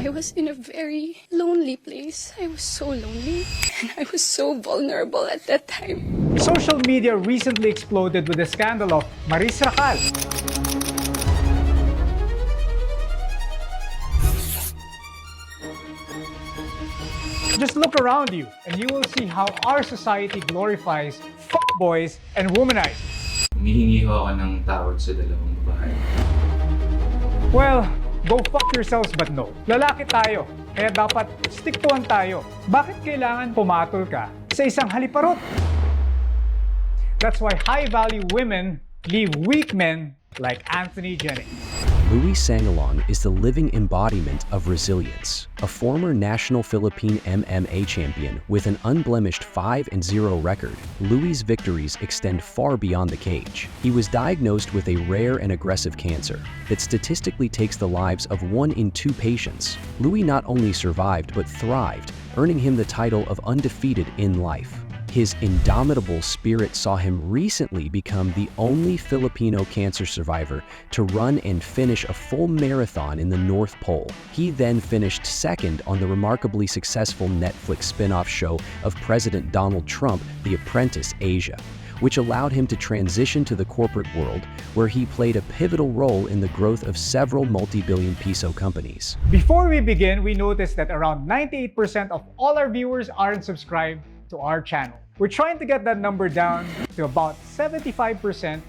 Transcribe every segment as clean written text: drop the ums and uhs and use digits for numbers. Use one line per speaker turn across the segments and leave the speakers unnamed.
I was in a very lonely place. I was so lonely and I was so vulnerable at that time.
Social media recently exploded with the scandal of Maris Racal. Just look around you and you will see how our society glorifies fuckboys and womanizers.
Humihingi ho ako ng tawad sa dalawang babae.
Well, go fuck yourselves but no. Lalaki tayo, kaya dapat stick to-an tayo. Bakit kailangan pumatol ka sa isang haliparot? That's why high-value women leave weak men like Anthony Jennings.
Louie Sangalang is the living embodiment of resilience. A former national Philippine MMA champion with an unblemished 5-0 record, Louie's victories extend far beyond the cage. He was diagnosed with a rare and aggressive cancer that statistically takes the lives of 1 in 2 patients. Louie not only survived but thrived, earning him the title of undefeated in life. His indomitable spirit saw him recently become the only Filipino cancer survivor to run and finish a full marathon in the North Pole. He then finished second on the remarkably successful Netflix spin-off show of President Donald Trump, The Apprentice Asia, which allowed him to transition to the corporate world, where he played a pivotal role in the growth of several multi-billion peso companies.
Before we begin, we noticed that around 98% of all our viewers aren't subscribed to our channel. We're trying to get that number down to about 75%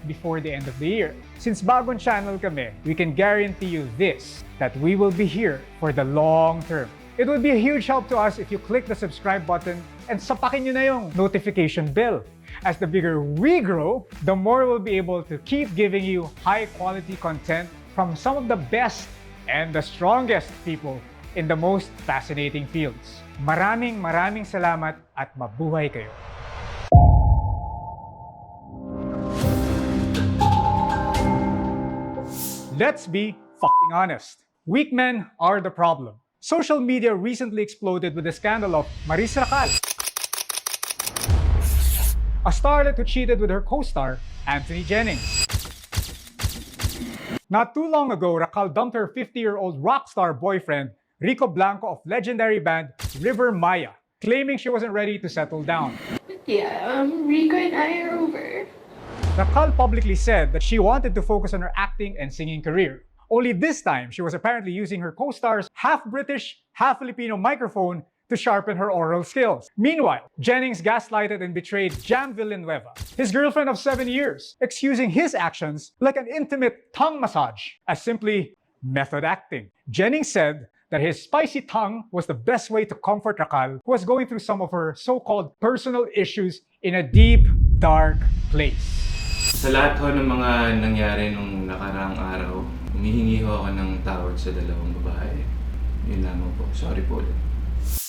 before the end of the year. Since bagong channel kami, we can guarantee you this, that we will be here for the long term. It would be a huge help to us if you click the subscribe button and sapakin nyo na yung notification bell. As the bigger we grow, the more we'll be able to keep giving you high-quality content from some of the best and the strongest people in the most fascinating fields. Maraming salamat at mabuhay kayo. Let's be fucking honest. Weak men are the problem. Social media recently exploded with the scandal of Maris Racal, a starlet who cheated with her co-star, Anthony Jennings. Not too long ago, Racal dumped her 50-year-old rock star boyfriend, Rico Blanco of legendary band River Maya, claiming she wasn't ready to settle down.
Yeah, Rico and I are over.
Racal publicly said that she wanted to focus on her acting and singing career. Only this time, she was apparently using her co-star's half-British, half-Filipino microphone to sharpen her oral skills. Meanwhile, Jennings gaslighted and betrayed Jan Villanueva, his girlfriend of 7 years, excusing his actions like an intimate tongue massage as simply method acting. Jennings said that his spicy tongue was the best way to comfort Racal, who was going through some of her so-called personal issues in a deep, dark place.
Sa lahat ho ng mga nangyari nung nakaraang araw, humihingi ho ako ng tawad sa dalawang babae. Yun lamang po. Sorry po ulit.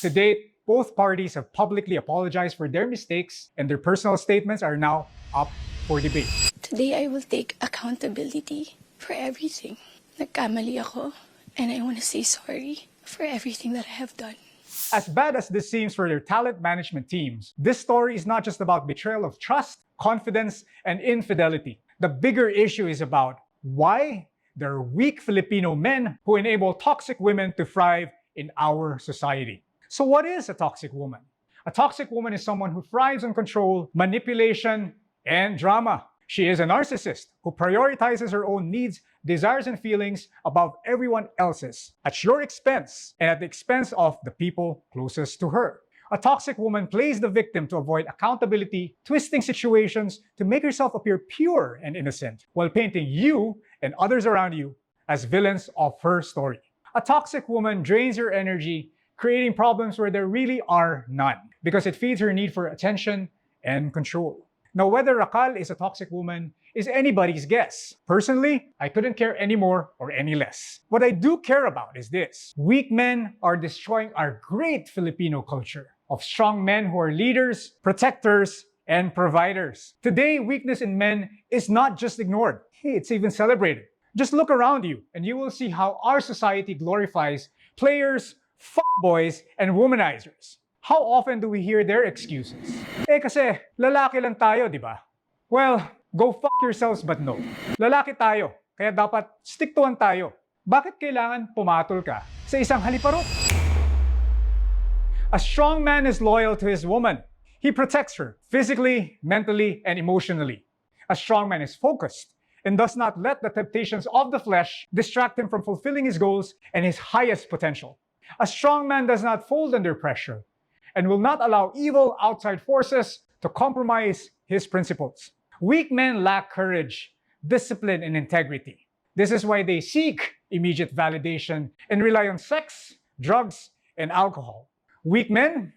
To date, both parties have publicly apologized for their mistakes and their personal statements are now up for debate.
Today I will take accountability for everything. Nagkamali ako and I want to say sorry for everything that I have done.
As bad as this seems for their talent management teams, this story is not just about betrayal of trust, confidence, and infidelity. The bigger issue is about why there are weak Filipino men who enable toxic women to thrive in our society. So what is a toxic woman? A toxic woman is someone who thrives on control, manipulation, and drama. She is a narcissist who prioritizes her own needs, desires, and feelings above everyone else's, at your expense and at the expense of the people closest to her. A toxic woman plays the victim to avoid accountability, twisting situations to make herself appear pure and innocent, while painting you and others around you as villains of her story. A toxic woman drains your energy, creating problems where there really are none, because it feeds her need for attention and control. Now, whether Racal is a toxic woman is anybody's guess. Personally, I couldn't care any more or any less. What I do care about is this: weak men are destroying our great Filipino culture of strong men who are leaders, protectors, and providers. Today, weakness in men is not just ignored. It's even celebrated. Just look around you and you will see how our society glorifies players, fuckboys, and womanizers. How often do we hear their excuses? Kasi lalaki lang tayo, di ba? Well, go fuck yourselves but no. Lalaki tayo, kaya dapat stick to-an tayo. Bakit kailangan pumatol ka sa sa isang haliparot. A strong man is loyal to his woman. He protects her physically, mentally, and emotionally. A strong man is focused and does not let the temptations of the flesh distract him from fulfilling his goals and his highest potential. A strong man does not fold under pressure and will not allow evil outside forces to compromise his principles. Weak men lack courage, discipline, and integrity. This is why they seek immediate validation and rely on sex, drugs, and alcohol. Weak men,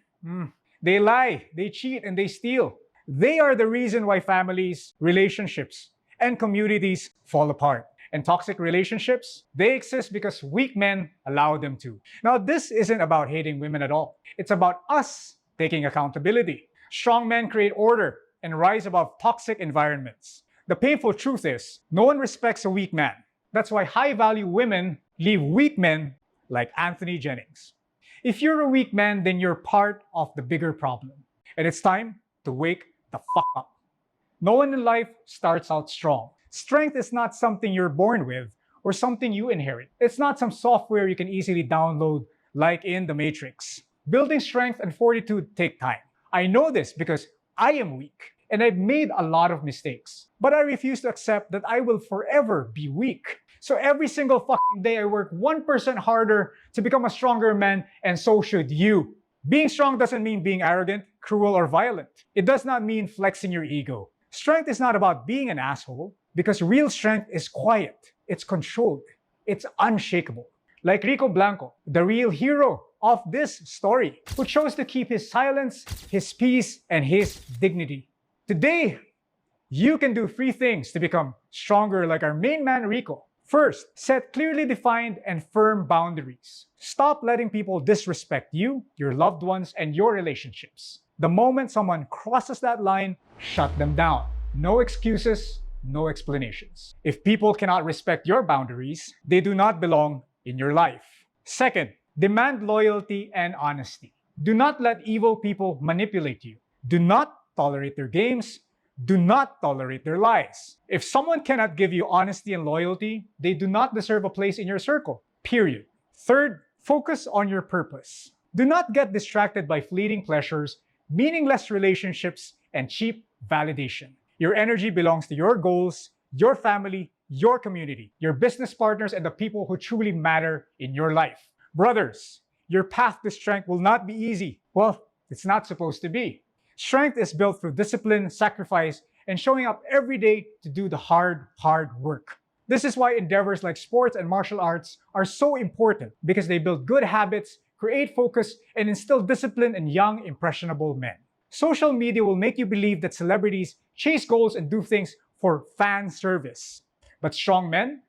they lie, they cheat, and they steal. They are the reason why families, relationships, and communities fall apart. And toxic relationships, they exist because weak men allow them to. Now, this isn't about hating women at all. It's about us taking accountability. Strong men create order and rise above toxic environments. The painful truth is, no one respects a weak man. That's why high-value women leave weak men like Anthony Jennings. If you're a weak man, then you're part of the bigger problem. And it's time to wake the fuck up. No one in life starts out strong. Strength is not something you're born with or something you inherit. It's not some software you can easily download like in the Matrix. Building strength and fortitude take time. I know this because I am weak and I've made a lot of mistakes. But I refuse to accept that I will forever be weak. So every single fucking day I work 1% harder to become a stronger man, and so should you. Being strong doesn't mean being arrogant, cruel, or violent. It does not mean flexing your ego. Strength is not about being an asshole, because real strength is quiet, it's controlled, it's unshakable. Like Rico Blanco, the real hero of this story, who chose to keep his silence, his peace, and his dignity. Today, you can do 3 things to become stronger like our main man Rico. First, set clearly defined and firm boundaries. Stop letting people disrespect you, your loved ones, and your relationships. The moment someone crosses that line, shut them down. No excuses, no explanations. If people cannot respect your boundaries, they do not belong in your life. Second, demand loyalty and honesty. Do not let evil people manipulate you. Do not tolerate their games. Do not tolerate their lies. If someone cannot give you honesty and loyalty, they do not deserve a place in your circle. Period. Third, focus on your purpose. Do not get distracted by fleeting pleasures, meaningless relationships, and cheap validation. Your energy belongs to your goals, your family, your community, your business partners, and the people who truly matter in your life. Brothers, your path to strength will not be easy. Well, it's not supposed to be. Strength is built through discipline, sacrifice, and showing up every day to do the hard work. This is why endeavors like sports and martial arts are so important, because they build good habits, create focus, and instill discipline in young, impressionable men. Social media will make you believe that celebrities chase goals and do things for fan service. But strong men,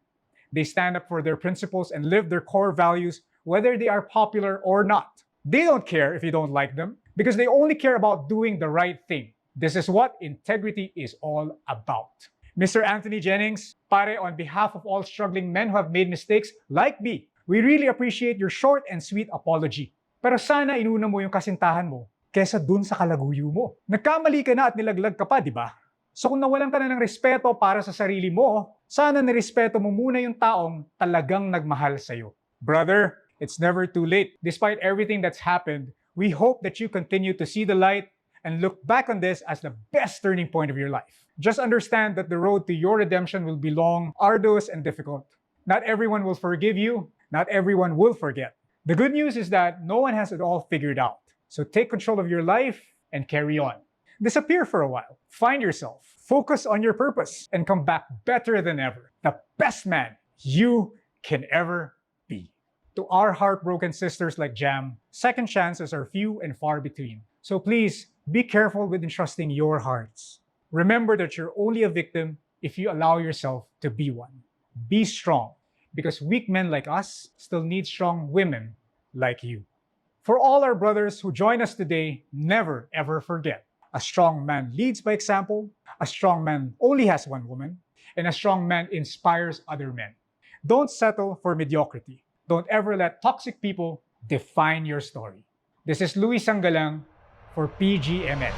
they stand up for their principles and live their core values, whether they are popular or not. They don't care if you don't like them, because they only care about doing the right thing. This is what integrity is all about. Mr. Anthony Jennings, pare, on behalf of all struggling men who have made mistakes like me, we really appreciate your short and sweet apology. Pero sana inuna mo yung kasintahan mo kesa dun sa kalaguyo mo. Nagkamali ka na at nilaglag ka pa, di ba? So kung nawalan ka na ng respeto para sa sarili mo, sana nirespeto mo muna yung taong talagang nagmahal sa'yo. Brother, it's never too late. Despite everything that's happened, we hope that you continue to see the light and look back on this as the best turning point of your life. Just understand that the road to your redemption will be long, arduous, and difficult. Not everyone will forgive you. Not everyone will forget. The good news is that no one has it all figured out. So take control of your life and carry on. Disappear for a while. Find yourself. Focus on your purpose and come back better than ever. The best man you can ever be. To our heartbroken sisters like Jam, second chances are few and far between. So please, be careful with entrusting your hearts. Remember that you're only a victim if you allow yourself to be one. Be strong, because weak men like us still need strong women like you. For all our brothers who join us today, never ever forget. A strong man leads by example, a strong man only has one woman, and a strong man inspires other men. Don't settle for mediocrity. Don't ever let toxic people define your story. This is Louie Sangalang for PGMN.